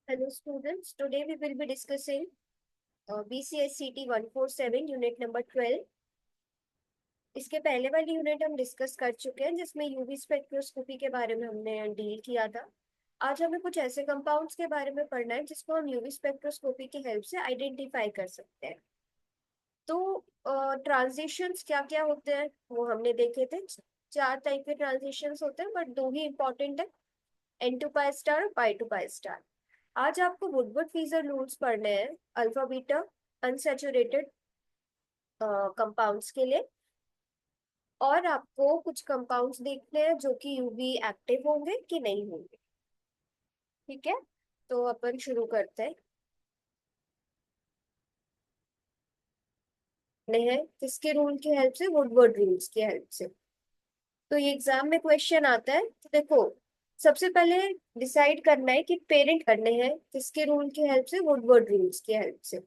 Hello students, today we will be discussing BCSCT 147 unit number 12। इसके पहले वाली unit हम डिस्कस कर चुके हैं जिसमें यूवी स्पेक्ट्रोस्कोपी के बारे में हमने डील किया था। आज हमें कुछ ऐसे कंपाउंड्स के बारे में पढ़ना है जिसको हम यूवी स्पेक्ट्रोस्कोपी की हेल्प से आइडेंटिफाई कर सकते हैं। तो ट्रांजिशंस क्या क्या होते हैं वो हमने देखे थे। चार टाइप के ट्रांजिशंस होते हैं बट दो ही इंपॉर्टेंट है, एन टू पाई स्टार और पाई टू पाई स्टार। आज आपको वुडवर्ड फीजर रूल्स पढ़ने हैं अल्फा बीटा अनसैचुरेटेड कंपाउंड्स के लिए, और आपको कुछ कंपाउंड्स देखने हैं जो कि यूवी एक्टिव होंगे कि नहीं होंगे। ठीक है, तो अपन शुरू करते हैं किसके रूल की हेल्प से, वुडवर्ड रूल्स की हेल्प से। तो ये एग्जाम में क्वेश्चन आता है, तो देखो सबसे पहले डिसाइड करना है कि पेरेंट करने हैं किसके रूल की हेल्प से, वुडवर्ड रूल्स की हेल्प से।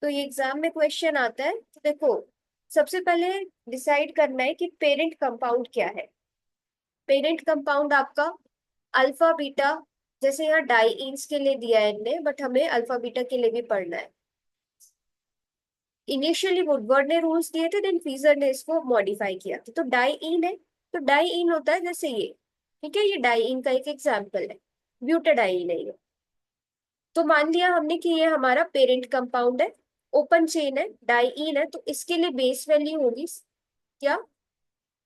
तो ये एग्जाम में क्वेश्चन आता है, तो देखो सबसे पहले डिसाइड करना है कि पेरेंट कंपाउंड क्या है। पेरेंट कंपाउंड आपका अल्फा बीटा, जैसे यहाँ डाईईन्स के लिए दिया है इनने, बट हमें अल्फा बीटा के लिए भी पढ़ना है। इनिशियली वुडवर्ड ने रूल्स दिए थे, देन फीजर ने इसको मॉडिफाई किया था। तो डाईईन है, तो डाईईन होता है जैसे ये। ठीक है, ये डाईईन का एक एग्जाम्पल है, ब्यूटाडाईन है ये। तो मान लिया हमने कि ये हमारा पेरेंट कंपाउंड है, ओपन चेन है, डाईईन है, तो इसके लिए बेस वैल्यू होगी क्या,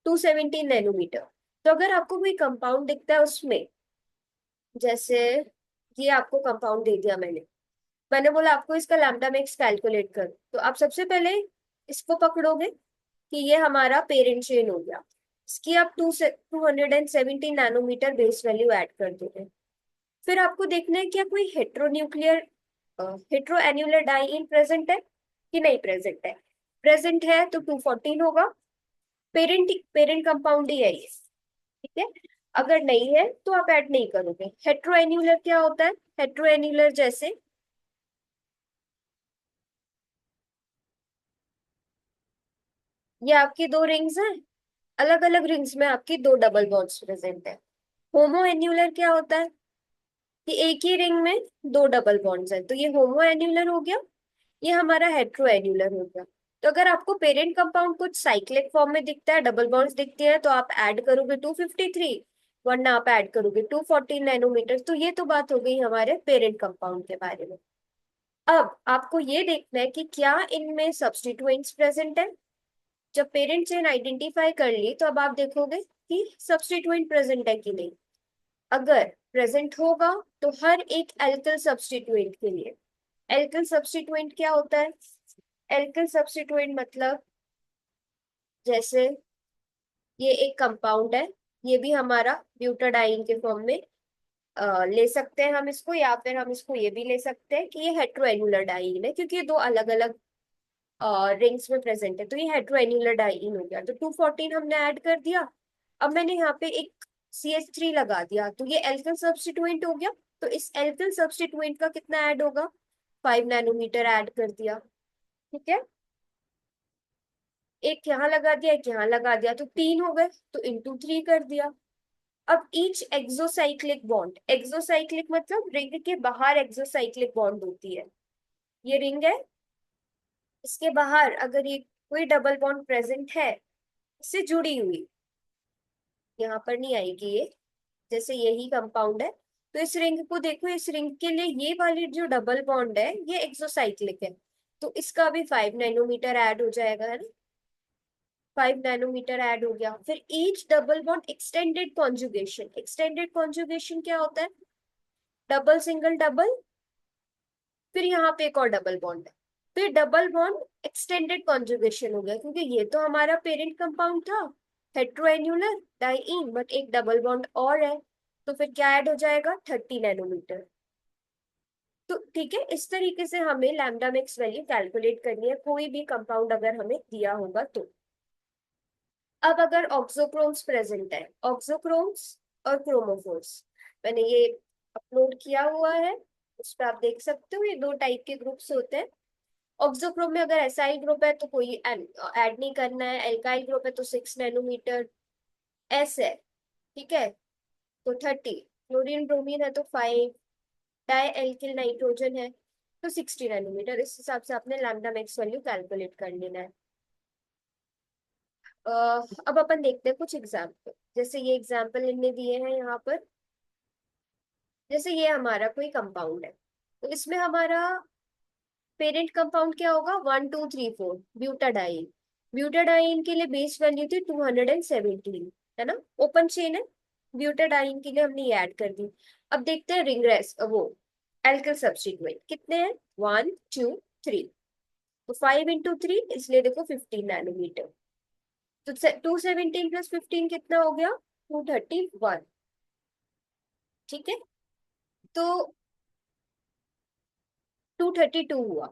217 नैनोमीटर। तो अगर आपको कोई कंपाउंड दिखता है उसमें, जैसे ये आपको कंपाउंड दे दिया मैंने, मैंने बोला आपको इसका लैम्डा मैक्स कैलकुलेट कर, तो आप सबसे पहले इसको पकड़ोगे कि ये हमारा पेरेंट चेन हो गया। इसकी आप 217 नैनोमीटर बेस वैल्यू ऐड कर दोगे। फिर आपको देखना है क्या कोई हेट्रोन्यूक्लियर हेट्रोएन्युलर डाइईन प्रेजेंट है कि नहीं प्रेजेंट है। प्रेजेंट है तो 214 होगा, पेरेंट पेरेंट कंपाउंड ही है ये। ठीक है, अगर नहीं है तो आप ऐड नहीं करोगे। हेट्रोएन्युलर क्या होता है, हेट्रोएन्युलर जैसे ये आपकी दो रिंग्स हैं, अलग अलग रिंग्स में आपकी दो डबल बॉन्ड्स प्रेजेंट है। होमो एन्युलर क्या होता है कि एक ही रिंग में दो डबल बॉन्ड्स हैं, तो ये होमो एन्युलर हो गया, ये हमारा हेट्रो एन्युलर हो गया। तो अगर आपको पेरेंट कंपाउंड कुछ साइक्लिक फॉर्म में दिखता है, डबल बॉन्ड्स दिखते हैं, तो आप ऐड करोगे 253, वरना आप ऐड करोगे 214 नैनोमीटर। तो ये तो बात हो गई हमारे पेरेंट कंपाउंड के बारे में। अब आपको ये देखना है कि क्या इनमें सब्स्टिट्यूएंट्स प्रेजेंट है। जब पेरेंट चेन आइडेंटिफाई कर ली तो अब आप देखोगे कि सब्स्टिट्यूएंट प्रेजेंट है कि नहीं। अगर प्रेजेंट होगा तो हर एक एल्किल सब्स्टिट्यूएंट के लिए, एल्किल सब्स्टिट्यूएंट क्या होता है, एल्किल सब्स्टिट्यूएंट मतलब जैसे ये एक कंपाउंड है, ये भी हमारा ब्यूटाडाइन के फॉर्म में ले सकते हैं हम इसको, या फिर हम इसको ये भी ले सकते हैं कि ये हेट्रोएन्युलर डाइन है, क्योंकि ये दो अलग अलग रिंग्स में प्रेजेंट है। तो ये हेट्रोएन्युलर डाइन हो गया, तो 214 हमने ऐड कर दिया। अब मैंने यहाँ पे एक CH3 लगा दिया, तो ये एल्किल सब्स्टिट्यूएंट हो गया। तो इस एल्किल सब्स्टिट्यूएंट का कितना ऐड होगा, 5 नैनोमीटर ऐड कर दिया। ठीक है, एक यहाँ लगा दिया, एक यहाँ लगा दिया, तो तीन हो गए, तो इंटू 3 कर दिया। अब ईच एक्सोसाइक्लिक बॉन्ड, एक्सोसाइक्लिक मतलब रिंग के बाहर एक्सोसाइक्लिक बॉन्ड होती है, ये रिंग है, इसके बाहर अगर ये कोई डबल बॉन्ड प्रेजेंट है इससे जुड़ी हुई, यहाँ पर नहीं आएगी ये, जैसे यही कंपाउंड है, तो इस रिंग को देखो, इस रिंग के लिए ये वाली जो डबल बॉन्ड है ये एक्सोसाइक्लिक है, तो इसका भी 5 नैनोमीटर ऐड हो जाएगा, है ना। 5 नैनोमीटर ऐड हो गया। फिर each double bond extended conjugation, extended conjugation क्या होता है, डबल सिंगल डबल, फिर यहाँ पे एक और डबल बॉन्ड है, फिर डबल बॉन्ड एक्सटेंडेड कॉन्जुगेशन हो गया, क्योंकि ये तो हमारा पेरेंट कंपाउंड था हेट्रोएन्युलर डाइईन, बट एक डबल बॉन्ड और है, तो फिर क्या ऐड हो जाएगा, 30 नैनोमीटर। तो ठीक है, इस तरीके से हमें लैम्डा मैक्स वैल्यू कैलकुलेट करनी है कोई भी कंपाउंड अगर हमें दिया होगा तो। अब अगर ऑक्सोक्रोम्स प्रेजेंट है, ऑक्सोक्रोम्स और क्रोमोफोर्स मैंने ये अपलोड किया हुआ है, उस पर आप देख सकते हो, ये दो टाइप के ग्रुप्स होते हैं। ऑक्सोक्रोम में अगर एसाइल ग्रुप है तो कोई ऐड नहीं करना है, एल्काइल ग्रुप है तो 6 नैनोमीटर, एस है, ठीक है, तो 30, क्लोरीन ब्रोमीन है तो 5, डाई एल्किल नाइट्रोजन है तो 60 नैनोमीटर। इस हिसाब से आपने लैम्डा मैक्स वैल्यू कैलकुलेट कर लेना है। अब अपन देखते हैं कुछ एग्जाम्पल। जैसे ये एग्जाम्पल इनने दिए हैं यहाँ पर। जैसे ये हमारा कोई कंपाउंड है, तो इसमें हमारा पेरेंट कंपाउंड क्या होगा, 1 2 3 4 ब्यूटाडाइन। ब्यूटाडाइन के लिए बेस वैल्यू थी 217, है ना, ओपन चेन है। ब्यूटाडाइन के लिए हमने ये ऐड कर दी। अब देखते हैं रिंग रेस वो एल्किल सब्स्टिट्यूएंट कितने हैं, 1 2 3। तो 5 × 3 इसलिए देखो 15 नैनोमीटर। तो 217 + 15 कितना हो गया, 231। ठीक है, तो 232 हुआ।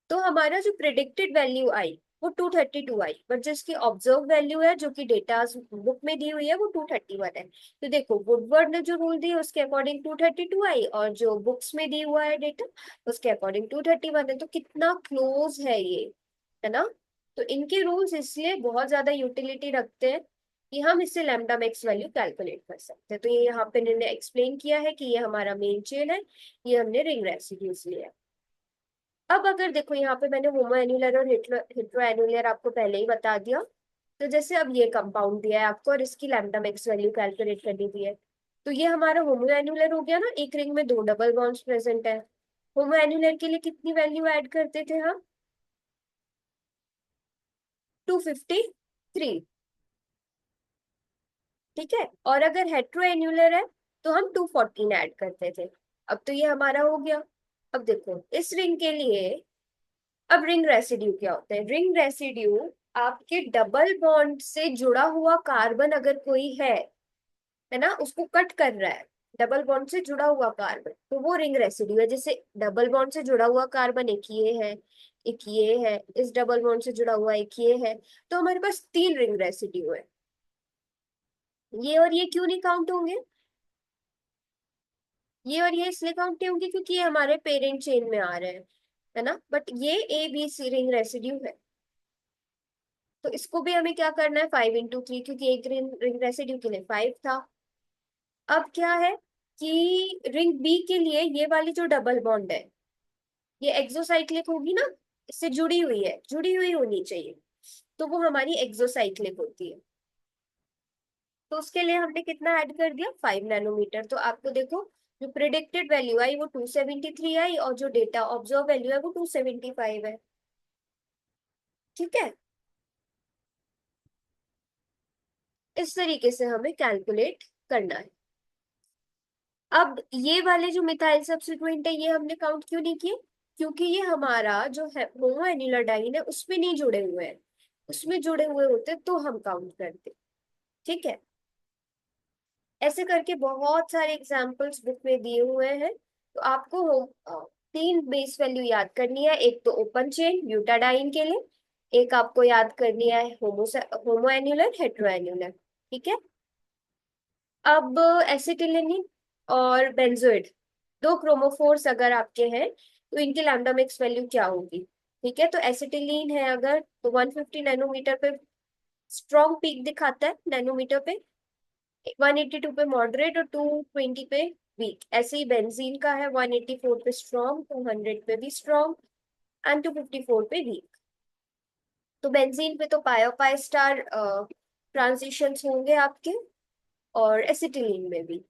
तो हमारा जो प्रिडिक्टेड वैल्यू आई वो 232 आई, बट जिसकी ऑब्जर्व वैल्यू है जो कि डेटा बुक में दी हुई है वो 231 है। तो देखो वुडवर्ड ने जो रूल दी उसके अकॉर्डिंग 232 आई, और जो बुक्स में दी हुआ है डेटा उसके अकॉर्डिंग 231 है। तो कितना क्लोज है ये, है ना। तो इनके रूल्स इसलिए बहुत ज्यादा यूटिलिटी रखते हैं कि हम इससे लैम्डा मैक्स वैल्यू कैलकुलेट कर सकते हैं। तो ये यहाँ पे इन्होंने एक्सप्लेन किया है कि ये हमारा मेन चेन है, ये हमने रिंग रेसिड्यूज लिया है। अब अगर देखो यहाँ पे मैंने होमो एन्युलर और हेट्रो एन्युलर आपको पहले ही बता दिया। तो जैसे अब ये कंपाउंड दिया है आपको और इसकी लैम्डा मैक्स वैल्यू कैलकुलेट करनी दी है। तो ये हमारा होमो एन्युलर हो गया ना, एक रिंग में दो डबल बॉन्ड्स प्रेजेंट है। होमो एन्युलर के लिए कितनी वैल्यू ऐड करते थे हम, 253। ठीक है, और अगर हेट्रो एन्युलर है तो हम 214 ऐड करते थे। अब तो ये हमारा हो गया। अब देखो इस रिंग के लिए, अब रिंग रेसिड्यू क्या होता है, रिंग रेसिड्यू आपके डबल बॉन्ड से जुड़ा हुआ कार्बन अगर कोई है ना, उसको कट कर रहा है, डबल बॉन्ड से जुड़ा हुआ कार्बन, तो वो रिंग रेसिड्यू है। जैसे डबल बॉन्ड से जुड़ा हुआ कार्बन एक ये है, एक ये है, इस डबल बॉन्ड से जुड़ा हुआ एक ये है। तो हमारे पास 3 रिंग रेसिड्यू है। ये और ये क्यों नहीं काउंट होंगे, ये और ये इसलिए काउंट नहीं होंगे क्योंकि ये हमारे पेरेंट चेन में आ रहे हैं, है ना। बट ये ABC रिंग रेसिड्यू है। तो इसको भी हमें क्या करना है, 5 × 3, क्योंकि एक रिंग रेसिड्यू के लिए 5 था। अब क्या है कि रिंग बी के लिए ये वाली जो डबल बॉन्ड है ये एक्सोसाइक्लिक होगी ना, इससे जुड़ी हुई है, जुड़ी हुई होनी चाहिए। तो वो हमारी एक्सोसाइक्लिक होती है। तो उसके लिए हमने कितना ऐड कर दिया, 5 नैनोमीटर। तो आपको देखो जो प्रिडिक्टेड वैल्यू आई वो 273 आई, और जो डेटा ऑब्जर्व वैल्यू है वो 275 है। ठीक है, इस तरीके से हमें कैलकुलेट करना है। अब ये वाले जो मिथाइल सब्स्टिट्यूएंट है ये हमने काउंट क्यों नहीं किए, क्योंकि ये हमारा जो है होमो एन्युलर डाइन है उसमें नहीं जुड़े हुए हैं। उसमें जुड़े हुए होते तो हम काउंट करते। ठीक है, ऐसे करके बहुत सारे एग्जाम्पल्स बुक में दिए हुए हैं। तो आपको 3 बेस वैल्यू याद करनी है, एक तो ओपन चेन ब्यूटाडाइन के लिए, एक आपको याद करनी है होमो एन्युलर हेट्रो एन्युलर। ठीक है, अब एसिटिलिन और बेंजोइड, दो क्रोमोफोर्स अगर आपके हैं तो इनकी लैम्डा मिक्स वैल्यू क्या होगी। ठीक है, तो एसिटिलीन है अगर तो 150 नैनोमीटर पे स्ट्रॉन्ग पीक दिखाता है नैनोमीटर पे, 182 पे मॉडरेट और 220 पे वीक। ऐसे ही बेंजीन का है 184 पे स्ट्रॉन्ग, 200 पे भी स्ट्रॉन्ग एंड 254 पे वीक। तो बेंजीन पे तो पायो पाई स्टार ट्रांजिशंस होंगे आपके, और एसिटिलीन में भी।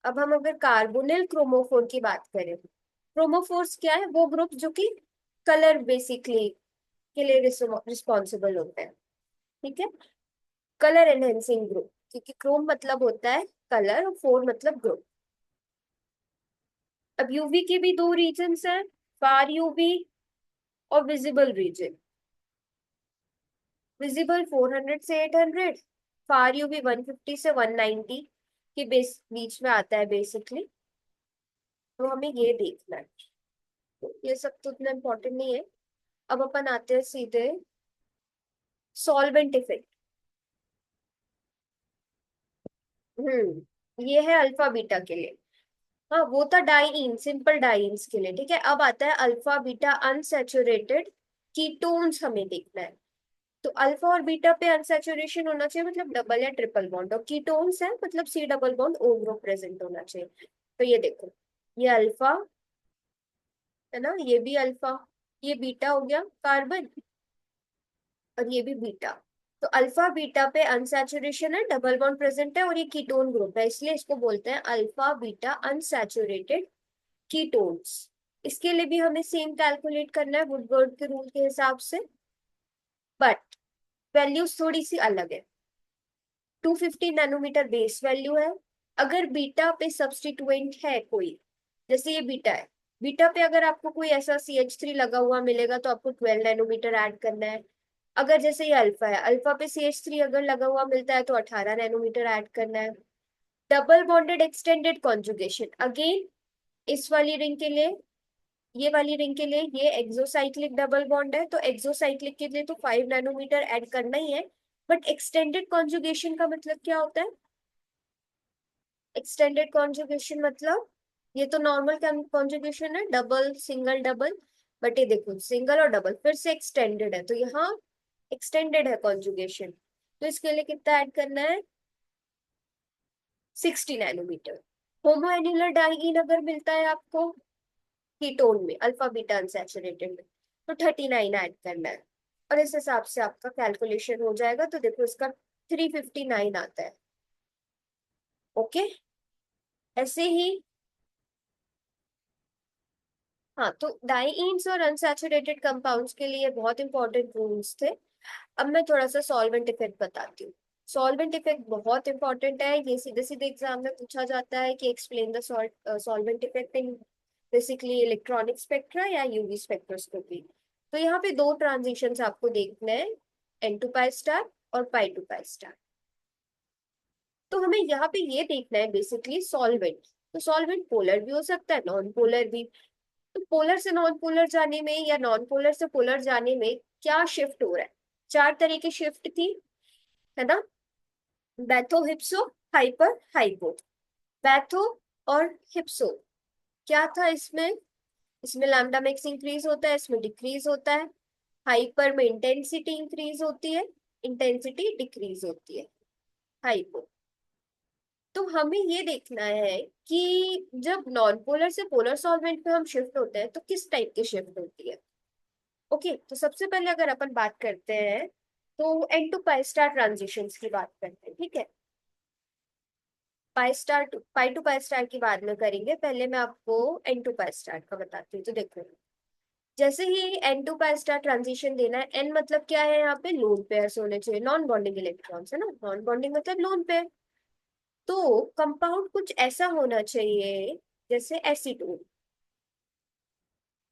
अब हम अगर कार्बोनिल क्रोमोफोर की बात करें, क्रोमोफोर्स क्या है, वो ग्रुप जो कि कलर बेसिकली के लिए रिस्पॉन्सिबल होते हैं। ठीक है, कलर एनहेंसिंग ग्रुप, क्योंकि क्रोम मतलब होता है कलर और फोर मतलब ग्रुप। अब यूवी के भी दो रीजन्स हैं, फार यूवी और विजिबल रीजन। विजिबल 400 से 800, फार यूवी 150 से 190 के बीच में आता है बेसिकली। तो हमें ये देखना है, तो ये सब तो इतना इम्पोर्टेंट नहीं है। अब अपन आते हैं सीधे सॉल्वेंट इफेक्ट। ये है अल्फा बीटा के लिए। हाँ वो था डाइईन, सिंपल डाइईन्स के लिए। ठीक है, अब आता है अल्फा बीटा अनसैचुरेटेड कीटोन्स, हमें देखना है। तो अल्फा और बीटा पे अनसैचुरेशन होना चाहिए, मतलब डबल या ट्रिपल बॉन्ड, और कीटोन्स है मतलब C double bond O group present होना चाहिए। तो ये देखो ये अल्फा है ना, ये भी अल्फा, ये बीटा हो गया कार्बन, और ये भी बीटा। तो अल्फा बीटा पे अनसैचुरेशन है, डबल बॉन्ड प्रेजेंट है, और ये कीटोन ग्रुप है, इसलिए इसको बोलते हैं अल्फा बीटा अनसैचुरेटेड कीटोन्स। इसके लिए भी हमें सेम कैलकुलेट करना है वुडवर्ड के रूल के हिसाब से, बट वैल्यूज थोड़ी सी अलग है। 250 नैनोमीटर बेस वैल्यू है। अगर बीटा पे सब्स्टिट्यूएंट है कोई, जैसे ये बीटा है, बीटा पे अगर आपको कोई ऐसा CH3 लगा हुआ मिलेगा तो आपको 12 नैनोमीटर ऐड करना है। अगर जैसे ये अल्फा है, अल्फा पे CH3 अगर लगा हुआ मिलता है तो 18 नैनोमीटर ऐड करना है। Double bonded extended conjugation, again इस वाली रिंग के लिए, ये वाली रिंग के लिए ये एक्सोसाइक्लिक डबल बॉन्ड है, तो एक्सोसाइक्लिक के लिए तो 5 नैनोमीटर ऐड करना ही है। बट एक्सटेंडेड कॉन्जुगेशन का मतलब क्या होता है? एक्सटेंडेड कॉन्जुगेशन मतलब, ये तो नॉर्मल कॉन्जुगेशन है, डबल सिंगल डबल, बट ये देखो सिंगल और डबल फिर से एक्सटेंडेड है, तो यहाँ एक्सटेंडेड है कॉन्जुगेशन, तो इसके लिए कितना ऐड करना है? 60 नैनोमीटर। होमोएन्युलर डाइईन अगर मिलता है आपको कीटोन में, अल्फा बीटा अनसैचुरेटेड में, तो 39 ऐड करना है, और इस हिसाब से आपका कैलकुलेशन हो जाएगा। तो देखो इसका 359 आता है। ओके, ऐसे ही। हाँ, तो डाइईन्स और अनसैचुरेटेड कंपाउंड्स के लिए बहुत इंपॉर्टेंट रूल्स थे। अब मैं थोड़ा सा सॉल्वेंट इफेक्ट बताती हूँ। सॉल्वेंट इफेक्ट बहुत इंपॉर्टेंट है, ये सीधे सीधे एग्जाम में पूछा जाता है कि explain the solvent effect in basically electronic spectra या यूवी स्पेक्ट्रोस्कोपी। तो यहाँ पे दो ट्रांजिशंस आपको देखना है, N2 पाई स्टार और पाई 2 पाई स्टार। तो हमें यहाँ पे ये देखना है बेसिकली सॉल्वेंट। तो सॉल्वेंट पोलर भी हो सकता है, नॉन पोलर भी। तो पोलर से नॉन पोलर जाने में या नॉन पोलर से पोलर जाने में क्या शिफ्ट हो रहा है? चार तरह की शिफ्ट थी, है ना? बैथो, हिप्सो, हाइपर, हाइपो। बैथो और हिप्सो क्या था इसमें? इसमें लैम्डा मैक्स इंक्रीज होता है, इसमें डिक्रीज होता है। हाइपर में इंटेंसिटी इंक्रीज होती है, इंटेंसिटी डिक्रीज होती है। हाइपो। तो हमें ये देखना है कि जब नॉन पोलर से पोलर सॉल्वेंट पे हम शिफ्ट होते हैं तो किस टाइप की शिफ्ट होती है। ओके, तो सबसे पहले अगर अपन बात करते हैं तो N2 पाई स्टार ट्रांजिशन की बात करते हैं, ठीक है? पाई टू पाई स्टार की बाद में करेंगे, पहले मैं आपको N2 पाई स्टार का बताती हूँ। तो देखो, जैसे ही N2 पाई स्टार ट्रांजिशन देना है, N मतलब क्या है? यहाँ पे लोन पेयर्स होने चाहिए, नॉन बॉन्डिंग इलेक्ट्रॉन्स, है ना? नॉन बॉन्डिंग मतलब लोन पेयर। तो कंपाउंड कुछ ऐसा होना चाहिए जैसे एसीटोन।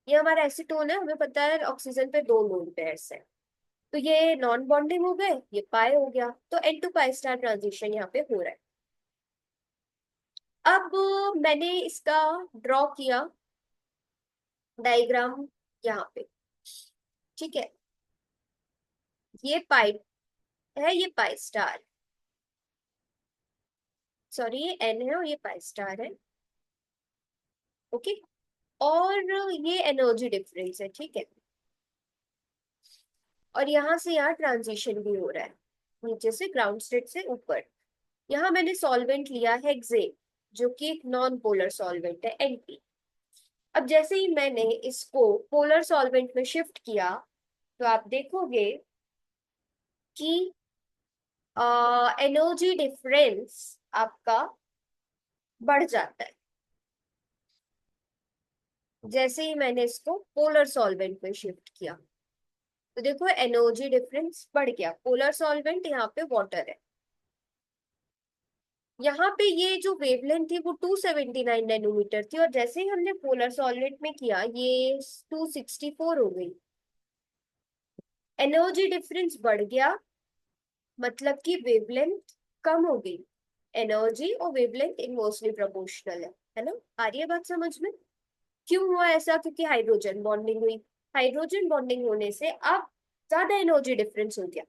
ये हमारा एसीटोन है, हमें पता है ऑक्सीजन पे दो लोन पेयर्स है, तो ये नॉन बॉन्डिंग हो गए, ये पाई हो गया, तो N2 पाई स्टार ट्रांजिशन यहाँ पे हो रहा है। अब मैंने इसका ड्रॉ किया डायग्राम यहाँ पे, ठीक है? ये पाई है, ये पाई स्टार, सॉरी ये N है और ये पाई स्टार है। ओके, और ये एनर्जी डिफरेंस है, ठीक है? और यहाँ से यहाँ ट्रांजिशन भी हो रहा है, नीचे से ग्राउंड स्टेट से ऊपर। यहाँ मैंने सॉल्वेंट लिया है हेक्सेन, जो कि एक नॉन पोलर सॉल्वेंट है, NP। अब जैसे ही मैंने इसको पोलर सॉल्वेंट में शिफ्ट किया, तो आप देखोगे कि एनर्जी डिफरेंस आपका बढ़ जाता है। जैसे ही मैंने इसको पोलर सॉल्वेंट में शिफ्ट किया, तो देखो एनर्जी डिफरेंस बढ़ गया। पोलर सॉल्वेंट यहाँ पे वाटर है, यहाँ पे ये जो वेवलेंथ थी वो 279 नैनोमीटर थी, और जैसे ही हमने पोलर सॉल्वेंट में किया ये 264 हो गई। एनर्जी डिफरेंस बढ़ गया, मतलब कि वेवलेंथ कम हो गई। एनर्जी और वेवलेंथ इनवर्सली प्रोपोर्शनल है ना? आ रही है बात समझ में? क्यों हुआ ऐसा? क्योंकि हाइड्रोजन बॉन्डिंग हुई। हाइड्रोजन बॉन्डिंग होने से अब ज्यादा एनर्जी डिफरेंस हो गया।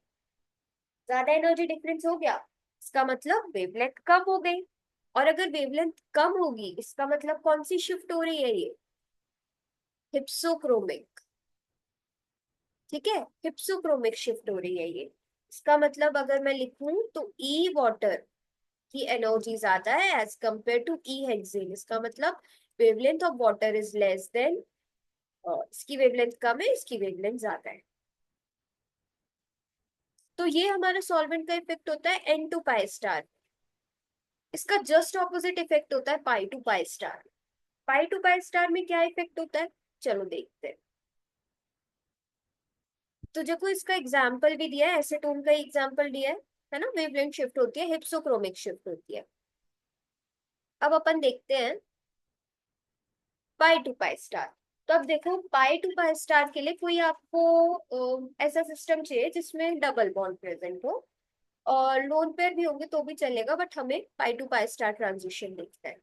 ज्यादा एनर्जी डिफरेंस हो गया, इसका मतलब वेवलेंथ कम हो गई। और अगर वेवलेंथ कम होगी, इसका मतलब कौन सी शिफ्ट हो रही है? ये हिप्सोक्रोमिक, ठीक है? हिप्सोक्रोमिक शिफ्ट हो रही है ये। इसका मतलब अगर मैं लिखूं तो ई वाटर की एनर्जी ज्यादा है as compare to e hexane. इसका मतलब wavelength of water is less than, इसकी वेवलेंथ कम है, इसकी वेवलेंथ ज्यादा है। तो ये हमारा सॉल्वेंट का इफेक्ट होता है एन टू पाई स्टार। इसका जस्ट ऑपोजिट इफेक्ट होता है pi to pi star. Pi to pi star में क्या इफेक्ट होता है, चलो देखते हैं। तो देखो इसका एग्जाम्पल भी दिया है, एसीटोन का एग्जाम्पल दिया है ना। वेवलेंथ शिफ्ट होती है, हिप्सोक्रोमिक शिफ्ट होती है। अब अपन देखते हैं पाई टू पाई स्टार। तो अब देखो पाई टू पाई स्टार के लिए कोई आपको ऐसा सिस्टम चाहिए जिसमें डबल बॉन्ड प्रेजेंट हो, और लोन पेयर भी होंगे तो भी चलेगा, बट हमें पाई टू पाई स्टार ट्रांजिशन देखता है।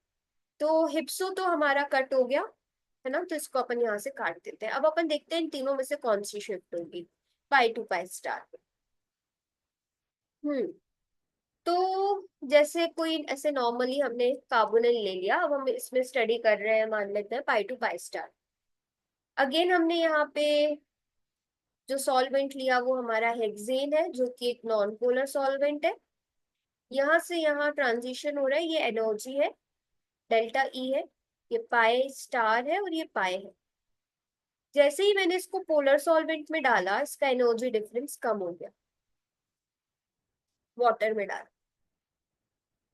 तो हिप्सो तो हमारा कट हो गया है ना, तो इसको अपन यहाँ से काट देते हैं। अब अपन देखते हैं इन तीनों में से कौन सी शिफ्ट होगी पाई टू पाई स्टार। हम्म। तो जैसे कोई ऐसे नॉर्मली हमने कार्बोनिल ले लिया, अब हम इसमें स्टडी कर रहे हैं, मान लेते हैं पाई टू पाई स्टार। अगेन हमने यहाँ पे जो सॉल्वेंट लिया वो हमारा हेक्सेन है, जो कि एक नॉन पोलर सॉल्वेंट है। यहाँ से यहाँ ट्रांजिशन हो रहा है, ये एनर्जी है, डेल्टा ई है, ये पाई स्टार है और ये पाई है। जैसे ही मैंने इसको पोलर सॉल्वेंट में डाला, इसका एनर्जी डिफरेंस कम हो गया, वाटर में डाला,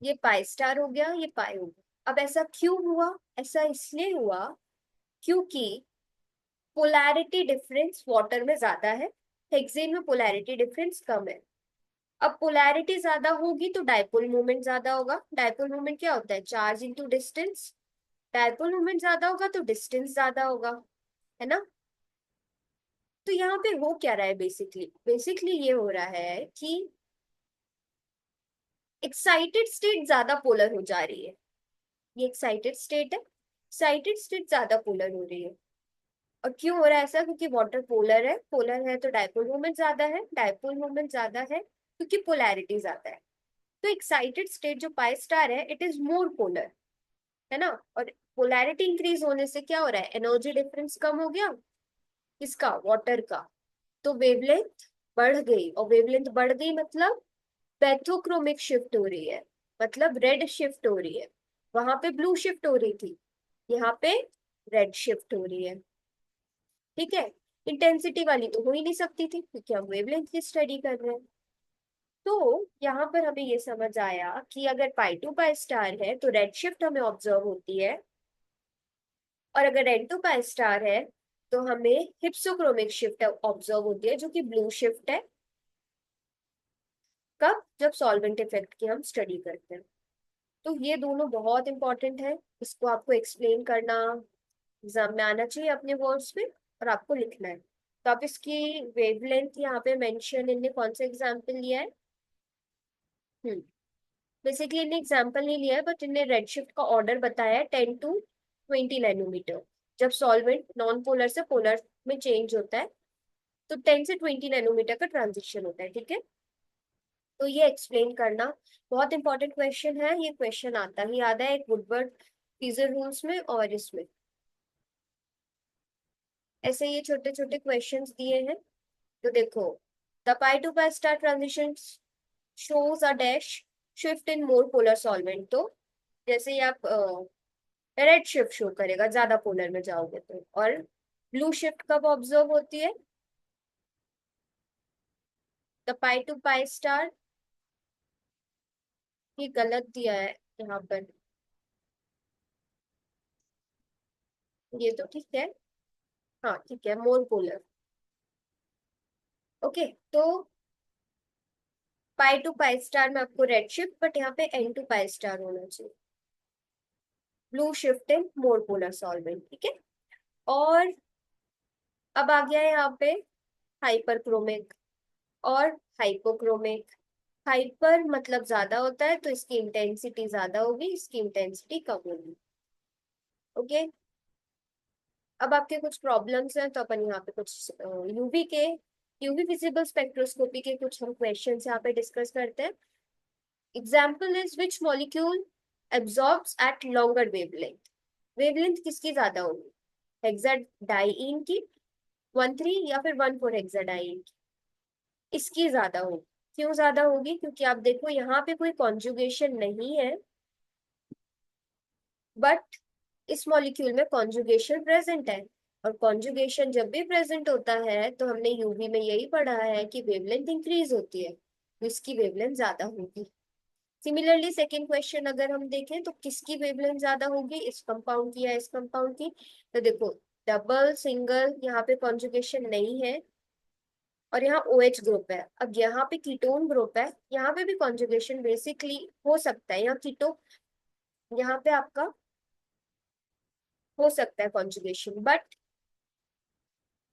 ये पाई स्टार हो गया, ये पाई हो गया। अब ऐसा क्यों हुआ, ऐसा इसलिए हुआ क्योंकि पोलैरिटी डिफरेंस वाटर में ज्यादा है, हेक्सेन में पोलैरिटी डिफरेंस कम है। अब पोलैरिटी ज्यादा होगी तो डायपोल मोमेंट ज्यादा होगा। डायपोल मोमेंट क्या होता है, charge into distance. Dipole moment ज्यादा होगा तो डिस्टेंस ज्यादा होगा, है ना। तो यहाँ पे हो क्या रहा है, बेसिकली बेसिकली ये हो रहा है कि एक्साइटेड स्टेट ज्यादा पोलर हो जा रही है। ये एक्साइटेड स्टेट है, एक्साइटेड स्टेट ज्यादा पोलर हो रही है। और क्यों हो रहा है ऐसा, क्योंकि वाटर पोलर है, पोलर है तो डायपोल मोमेंट ज्यादा है, डायपोल मोमेंट ज्यादा है क्योंकि पोलैरिटी ज्यादा है। तो एक्साइटेड स्टेट जो पाई स्टार है, इट इज मोर पोलर, है ना। और पोलैरिटी इंक्रीज होने से क्या हो रहा है, एनर्जी डिफरेंस कम हो गया, किसका, वाटर का। तो वेवलेंथ बढ़ गई, और वेवलेंथ बढ़ गई मतलब पैथोक्रोमिक शिफ्ट हो रही है, मतलब रेड शिफ्ट हो रही है। वहां पे ब्लू शिफ्ट हो रही थी, यहाँ पे रेड शिफ्ट हो रही है। ठीक है। इंटेंसिटी वाली तो हो ही नहीं सकती थी क्योंकि हम वेवलेंथ की स्टडी कर रहे हैं। तो यहाँ पर हमें ये समझ आया कि अगर पाई टू पाई स्टार है तो रेड शिफ्ट हमें ऑब्जर्व होती है, और अगर एन टू पाई स्टार है तो हमें हिप्सोक्रोमिक शिफ्ट ऑब्जर्व होती है, जो कि ब्लू शिफ्ट है। कब, जब सॉल्वेंट इफेक्ट की हम स्टडी करते हैं। तो ये दोनों बहुत इंपॉर्टेंट है, इसको आपको एक्सप्लेन करना एग्जाम में आना चाहिए अपने वर्ड्स में, और आपको लिखना है। तो आप इसकी वेवलेंथ यहाँ पे मेंशन, इनने कौन सा एग्जाम्पल लिया है, हम्म, बेसिकली इन्हें एग्जाम्पल नहीं लिया है, बट इन्हें रेडशिफ्ट का ऑर्डर बताया है 10 to 20 नैनोमीटर। जब सॉल्वेंट नॉन पोलर से पोलर में चेंज होता है तो 10 से 20 नैनोमीटर का ट्रांजिशन होता है, ठीक है। तो ये एक्सप्लेन करना बहुत इंपॉर्टेंट क्वेश्चन है, ये क्वेश्चन आता ही आता है एक वुडवर्ड फीजर रूल्स में और इसमें। ऐसे ये छोटे छोटे क्वेश्चंस दिए हैं। तो देखो, the pi to pi star transition shows a dash shift in more polar solvent. तो जैसे ही आप रेड शिफ्ट शो करेगा ज्यादा पोलर में जाओगे तो, और ब्लू शिफ्ट कब ऑब्जर्व होती है, the pi to pi star. ये गलत दिया है यहाँ पर, ये तो ठीक है, हाँ ठीक है, मोर पोलर। ओके। तो पाई टू पाई स्टार में आपको रेड शिफ्ट, बट यहाँ पे एन टू पाई स्टार होना चाहिए, blue shift in more polar solvent, ठीक है। और अब आ गया है यहाँ पे हाइपरक्रोमिक और हाइपोक्रोमिक। हाइपर मतलब ज्यादा होता है तो इसकी इंटेंसिटी ज्यादा होगी, इसकी इंटेंसिटी कम होगी। ओके। अब आपके कुछ प्रॉब्लम्स हैं तो अपन यहाँ पे कुछ यूवी के, यूवी विजिबल स्पेक्ट्रोस्कोपी के कुछ हम क्वेश्चन यहाँ पे डिस्कस करते हैं। Example is which molecule absorbs at longer wavelength. Wavelength किसकी ज्यादा होगी, हेक्साडाइइन की 1,3 या फिर 1,4 हेक्साडाइइन की, इसकी ज्यादा होगी। क्यों ज्यादा होगी, क्योंकि आप देखो यहाँ पे कोई कॉन्जुगेशन नहीं है, बट इस मॉलिक्यूल में कॉन्जुगेशन प्रेजेंट है, और कॉन्जुगेशन जब भी प्रेजेंट होता है तो हमने यूवी में यही पढ़ा है कि वेवलेंथ इंक्रीज होती है, तो इसकी वेवलेंथ ज्यादा होगी। सिमिलरली सेकेंड क्वेश्चन अगर हम देखें तो किसकी वेवलेंथ ज्यादा होगी, इस कंपाउंड की या इस कंपाउंड की। तो देखो, डबल सिंगल यहाँ पे कॉन्जुगेशन नहीं है, और यहाँ OH ग्रुप है। अब यहाँ पे कीटोन ग्रुप है, यहाँ पे भी कॉन्जुगेशन बेसिकली हो सकता है, यहाँ कीटो, यहाँ पे आपका हो सकता है कॉन्जुगेशन, बट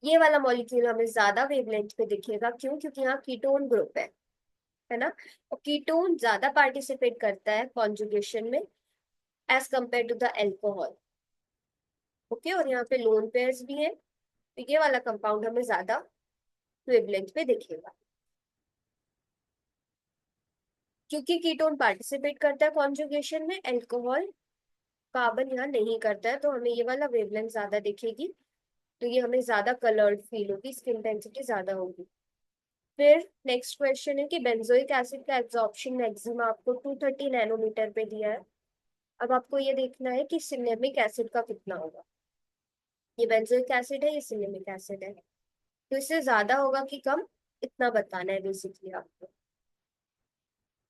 ये वाला मॉलिक्यूल हमें ज्यादा वेवलेंथ पे दिखेगा। क्यों? क्योंकि यहाँ कीटोन ग्रुप है ना, और कीटोन ज्यादा पार्टिसिपेट करता है कॉन्जुगेशन में as compare to the alcohol. Okay, और यहाँ पे लोन पेयर्स भी है, तो ये वाला कंपाउंड हमें ज्यादा वेवलेंथ पे दिखेगा। क्योंकि कीटोन पार्टिसिपेट करता है कॉन्जुगेशन में, एल्कोहल कार्बन यहाँ नहीं करता है, तो हमें ये वाला वेवलेंथ ज्यादा दिखेगी। तो ये हमें ज्यादा कलर्ड फील होगी, इसकी इंटेंसिटी ज्यादा होगी। फिर नेक्स्ट क्वेश्चन है कि बेंजोइक एसिड का एब्जॉर्प्शन मैक्सिमा आपको 230 नैनोमीटर पे दिया है। अब आपको ये देखना है कि सिनेमिक एसिड का कितना होगा। ये बेंजोइक एसिड है, ये सिनेमिक एसिड है, तो इससे ज्यादा होगा कि कम, इतना बताना है बेसिकली आपको।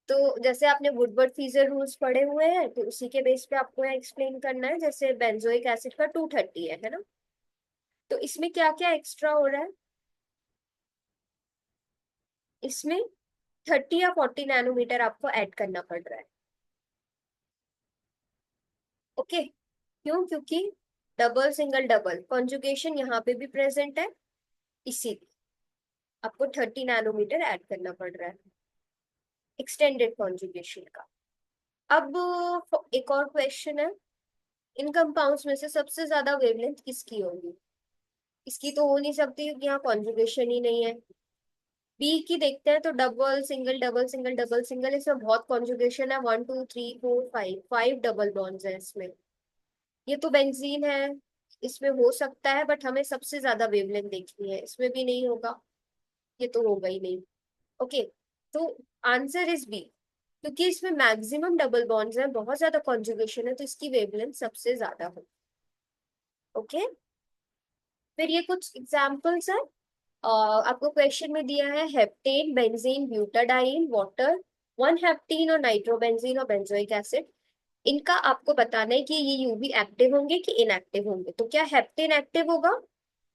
तो जैसे आपने वुडवर्ड फीजर रूल्स पढ़े हुए हैं, तो उसी के बेस पे आपको यहाँ एक्सप्लेन करना है। जैसे बेंजोइक एसिड का 230 है ना, तो इसमें क्या क्या एक्स्ट्रा हो रहा है, इसमें 30 या 40 नैनोमीटर आपको ऐड करना पड़ रहा है। ओके, क्यों? क्योंकि डबल सिंगल डबल कॉन्जुगेशन यहाँ पे भी प्रेजेंट है, इसीलिए आपको 30 नैनोमीटर ऐड करना पड़ रहा है एक्सटेंडेड कॉन्जुगेशन का। अब एक और क्वेश्चन है, इन कंपाउंड्स में से सबसे ज्यादा वेवलेंथ किसकी होगी। इसकी तो हो नहीं सकती क्योंकि यहाँ कॉन्जुगेशन ही नहीं है। बी की देखते हैं, तो double single double single double single, इसमें बहुत कॉन्जुगेशन है, 1 2 3 4 5, 5 डबल बॉन्ड्स है इसमें। ये तो बेंजीन है, इसमें हो सकता है, बट हमें सबसे ज्यादा वेवलेंथ देखनी है, इसमें भी नहीं होगा, ये तो होगा ही नहीं। ओके, तो आंसर इज बी, क्योंकि इसमें मैक्सिमम डबल बॉन्ड्स हैं, बहुत ज्यादा कॉन्जुगेशन है, तो इसकी वेवलेंथ सबसे ज्यादा हो। ओके, फिर ये कुछ एग्जाम्पल्स है। आपको क्वेश्चन में दिया है हेप्टेन, बेंजीन, ब्यूटाडाइन, वाटर, 1 हेप्टीन और नाइट्रोबेंजीन और बेंजोइक एसिड। इनका आपको बताना है कि ये यूवी एक्टिव होंगे कि इनएक्टिव होंगे। तो क्या हेप्टेन एक्टिव होगा?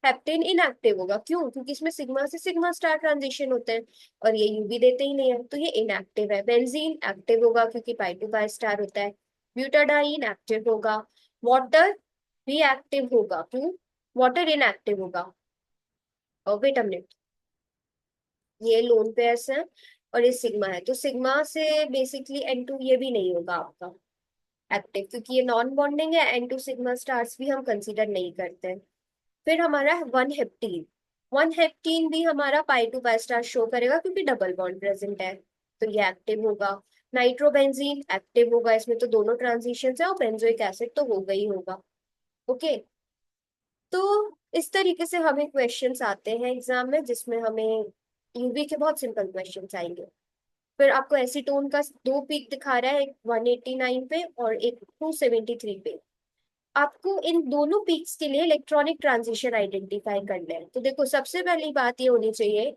हेप्टेन इनएक्टिव होगा। क्यों? क्योंकि इसमें सिग्मा से सिग्मा स्टार ट्रांजिशन होते हैं, और ये यूवी देते ही नहीं है, तो ये इनएक्टिव है। बेंजीन एक्टिव होगा क्योंकि पाई टू पाई स्टार होता है। ब्यूटाडाइन एक्टिव होगा। वाटर भी एक्टिव होगा। क्यों? वाटर इनएक्टिव होगा। और वेट अ मिनट, ये लोन पेयर्स हैं और ये सिग्मा है, तो सिग्मा से बेसिकली N2 ये भी नहीं होगा आपका एक्टिव, क्योंकि ये नॉन बॉन्डिंग है। N2 सिग्मा स्टार्स भी हम कंसीडर नहीं करते हैं। फिर हमारा है 1 हेप्टीन। 1 हेप्टीन भी हमारा पाई टू पाई स्टार शो करेगा क्योंकि डबल बॉन्ड प्रेजेंट है, तो ये एक्टिव होगा। नाइट्रोबेंजीन एक्टिव होगा, इसमें तो दोनों ट्रांजिशन है, और बेंजोइक एसिड तो होगा ही होगा। ओके, तो इस तरीके से हमें क्वेश्चंस आते हैं एग्जाम में, जिसमें हमें यूवी के बहुत सिंपल क्वेश्चंस आएंगे। फिर आपको एसीटोन का दो पीक दिखा रहा है, एक 189 पे और एक 273 पे। आपको इन दोनों पीक्स के लिए इलेक्ट्रॉनिक ट्रांजिशन आइडेंटिफाई करना है। तो देखो, सबसे पहली बात ये होनी चाहिए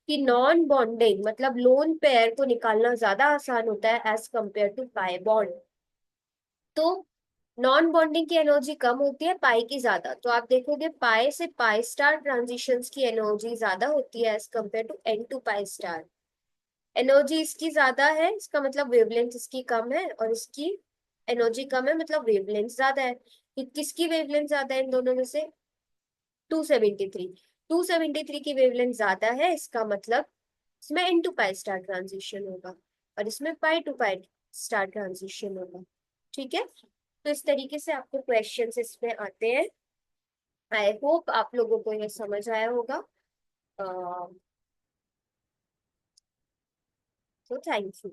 कि नॉन बॉन्डिंग मतलब लोन पेयर को निकालना ज्यादा आसान होता है as compare to pi bond. तो नॉन बॉन्डिंग की एनर्जी कम होती है, पाई की ज्यादा। तो आप देखोगे पाई से पाई स्टार ट्रांजिशंस की एनर्जी ज्यादा होती है as compare to N2 pi star. Energy इसकी ज्यादा है, इसका मतलब वेवलेंथ इसकी कम है, और इसकी एनर्जी कम है मतलब वेवलेंथ ज्यादा है। तो किसकी वेवलेंथ ज्यादा है इन दोनों में से? 273। 273 की वेवलेंथ ज्यादा है, इसका मतलब इसमें N2 पाई स्टार ट्रांजिशन होगा, और इसमें पाई टू पाई स्टार ट्रांजिशन होगा। ठीक है, तो इस तरीके से आपको क्वेश्चंस इसमें आते हैं। आई होप आप लोगों को ये समझ आया होगा। तो थैंक यू।